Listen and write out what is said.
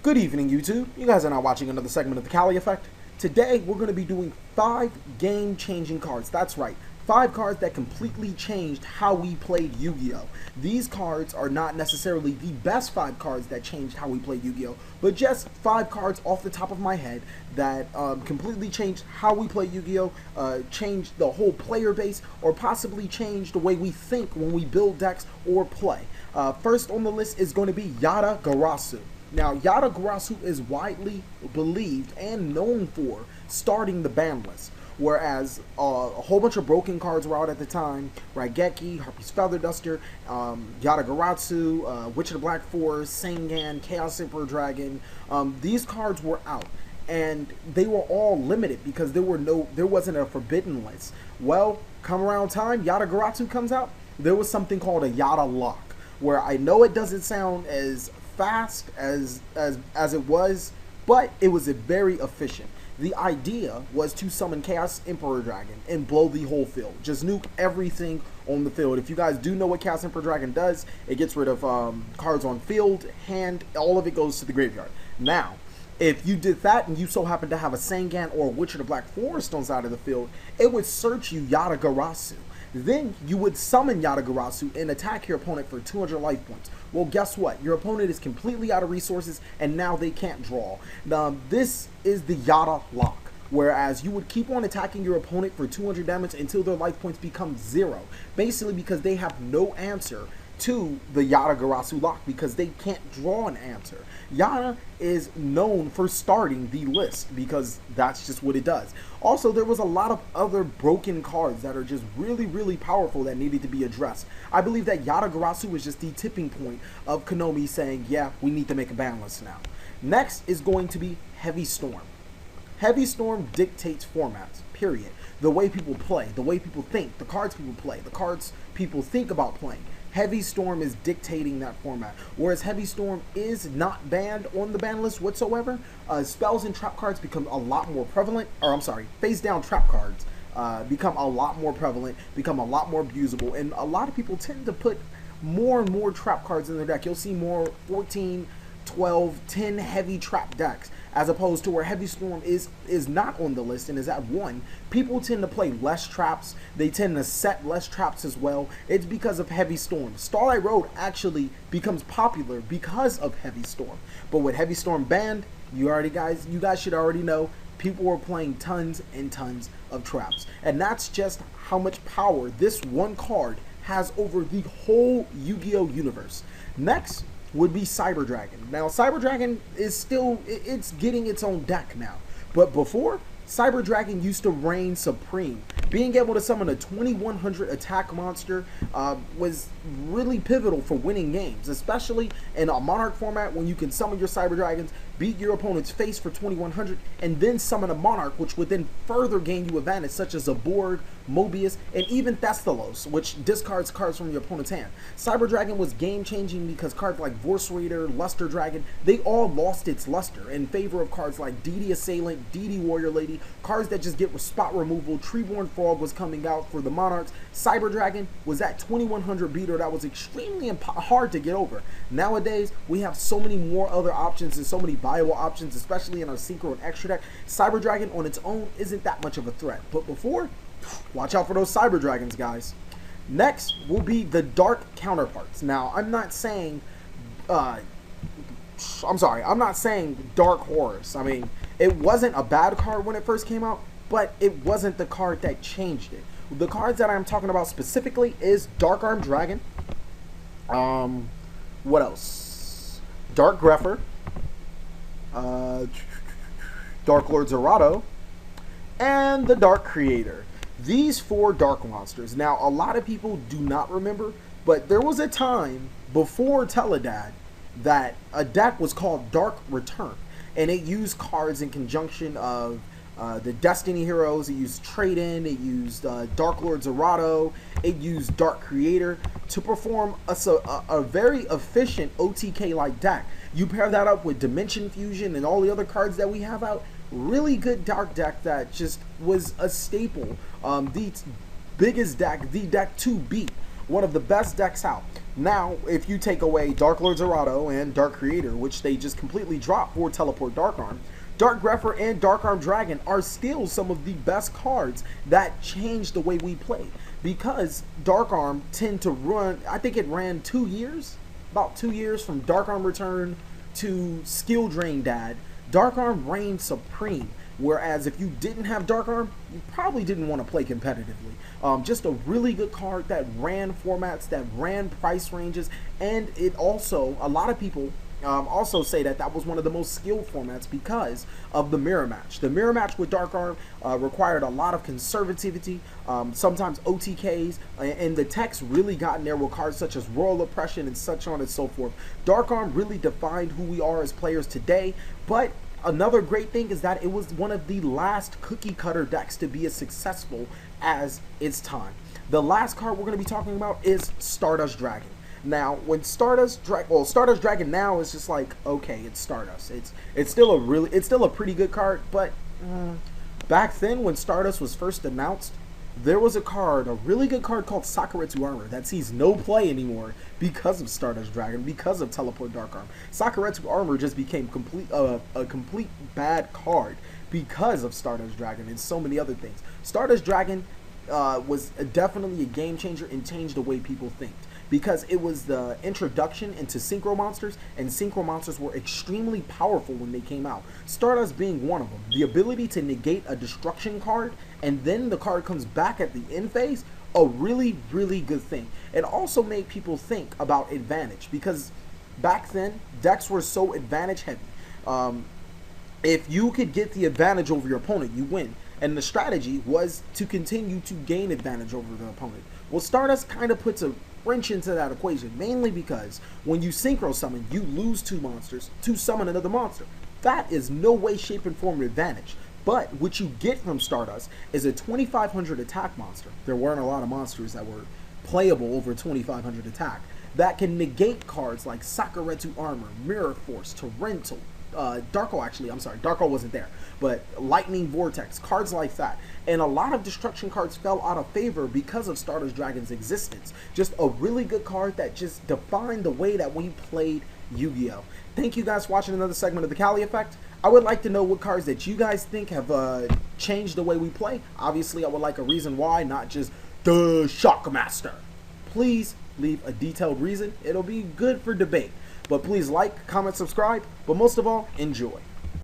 Good evening, YouTube. You guys are now watching another segment of the TheCaliEffect. Today, we're going to be doing 5 game-changing cards. That's right, 5 cards that completely changed how we played Yu-Gi-Oh! These cards are not necessarily the best 5 cards that changed how we played Yu-Gi-Oh! But just 5 cards off the top of my head that completely changed how we play Yu-Gi-Oh! Changed the whole player base, or possibly changed the way we think when we build decks or play. First on the list is going to be YuGiOh. Now, YuGiOh is widely believed and known for starting the ban list, whereas a whole bunch of broken cards were out at the time. Raigeki, Harpy's Feather Duster, YuGiOh, Witch of the Black Forest, Sengan, Chaos Emperor Dragon. These cards were out, and they were all limited because there wasn't a forbidden list. Well, come around time, YuGiOh comes out. There was something called a Yada Lock, where I know it doesn't sound as fast as it was, but it was very efficient. The idea was to summon Chaos Emperor Dragon and blow the whole field. Just nuke everything on the field. If you guys do know what Chaos Emperor Dragon does, it gets rid of cards on field, hand, all of it goes to the graveyard. Now, if you did that and you so happen to have a Sengan or a Witch of the Black Forest on the side of the field, it would search you YuGiOh. Then you would summon YuGiOh and attack your opponent for 200 life points. Well, guess what? Your opponent is completely out of resources, and now they can't draw. Now, this is the Yada Lock, whereas you would keep on attacking your opponent for 200 damage until their life points become 0. Basically because they have no answer to the YuGiOh lock because they can't draw an answer. Yada is known for starting the list because that's just what it does. Also, there was a lot of other broken cards that are just really powerful that needed to be addressed. I believe that YuGiOh was just the tipping point of Konami saying, yeah, we need to make a ban list now. Next is going to be Heavy Storm. Heavy Storm dictates formats, period. The way people play, the way people think, the cards people play, the cards people think about playing. Heavy Storm is dictating that format, whereas Heavy Storm is not banned on the ban list whatsoever. Spells and trap cards become a lot more prevalent, or I'm sorry, face down trap cards become a lot more prevalent, become a lot more abusable, and a lot of people tend to put more and more trap cards in their deck. You'll see more 14, 12, 10 heavy trap decks, as opposed to where Heavy Storm is not on the list and is at 1. People tend to play less traps. They tend to set less traps as well. It's because of Heavy Storm. Starlight Road actually becomes popular because of Heavy Storm. But with Heavy Storm banned, you guys should already know, people were playing tons and tons of traps. And that's just how much power this one card has over the whole Yu-Gi-Oh universe. Next would be Cyber Dragon. Now, Cyber Dragon is still, it's getting its own deck now. But before, Cyber Dragon used to reign supreme. Being able to summon a 2100 attack monster was really pivotal for winning games, especially in a Monarch format when you can summon your Cyber Dragons, beat your opponent's face for 2100, and then summon a Monarch, which would then further gain you advantage, such as a Borg, Mobius, and even Thestalos, which discards cards from your opponent's hand. Cyber Dragon was game-changing because cards like Vorse Raider, Luster Dragon, they all lost its luster in favor of cards like DD Assailant, DD Warrior Lady, cards that just get spot removal. Treeborn Frog was coming out for the Monarchs. Cyber Dragon was that 2100 beater that was extremely hard to get over. Nowadays, we have so many more other options and so many viable options, especially in our Synchro and Extra deck. Cyber Dragon on its own isn't that much of a threat, but before, watch out for those Cyber Dragons, guys. Next will be the dark counterparts. Now, I'm not saying Dark Horse. I mean, it wasn't a bad card when it first came out, but it wasn't the card that changed it. The cards that I'm talking about specifically is Dark Arm Dragon. What else? Dark Grepher. Dark Lord Zerato. And the Dark Creator. These 4 dark monsters. Now, a lot of people do not remember, but there was a time before Teledad that a deck was called Dark Return, and it used cards in conjunction of the Destiny Heroes. It used Trade-In, it used Dark Lord Zerato, it used Dark Creator to perform a very efficient OTK-like deck. You pair that up with Dimension Fusion and all the other cards that we have out, really good dark deck that just was a staple. The biggest deck, the deck to beat one of the best decks out. Now, if you take away Dark Lord Zerato and Dark Creator, which they just completely dropped for Teleport Dark Arm, Dark Grepher and Dark Arm Dragon are still some of the best cards that change the way we play. Because Dark Arm tend to run, I think it ran 2 years, about 2 years from Dark Arm Return to Skill Drain Dad. Dark Arm reigned supreme. Whereas if you didn't have Dark Arm, you probably didn't want to play competitively. Just a really good card that ran formats, that ran price ranges, and it also, a lot of people also say that that was one of the most skilled formats because of the mirror match. The mirror match with Dark Arm required a lot of conservativity, sometimes OTKs, and the techs really got in there with cards such as Royal Oppression and such on and so forth. Dark Arm really defined who we are as players today, but another great thing is that it was one of the last cookie cutter decks to be as successful as its time. The last card we're going to be talking about is Stardust Dragon. Now, when Stardust Dragon now is just like, okay, it's Stardust. It's still a pretty good card, but back then when Stardust was first announced, there was a really good card called Sakuretsu Armor that sees no play anymore because of Stardust Dragon, because of Teleport Dark Arm. Sakuretsu Armor just became a complete bad card because of Stardust Dragon and so many other things. Stardust Dragon was definitely a game changer and changed the way people think, because it was the introduction into Synchro Monsters, and Synchro Monsters were extremely powerful when they came out. Stardust being one of them. The ability to negate a destruction card, and then the card comes back at the end phase, a really, really good thing. It also made people think about advantage, because back then, decks were so advantage heavy. If you could get the advantage over your opponent, you win. And the strategy was to continue to gain advantage over the opponent. Well, Stardust kind of puts a wrench into that equation, mainly because when you synchro summon, you lose 2 monsters to summon another monster. That is no way, shape, and form an advantage. But what you get from Stardust is a 2500 attack monster. There weren't a lot of monsters that were playable over 2500 attack that can negate cards like Sakuretsu Armor, Mirror Force, Torrential, Darko wasn't there, but Lightning Vortex, cards like that. And a lot of destruction cards fell out of favor because of Stardust Dragon's existence. Just a really good card that just defined the way that we played Yu-Gi-Oh! Thank you guys for watching another segment of the Cali Effect. I would like to know what cards that you guys think have changed the way we play. Obviously, I would like a reason why, not just the Shockmaster. Please leave a detailed reason. It'll be good for debate. But please like, comment, subscribe, but most of all, enjoy.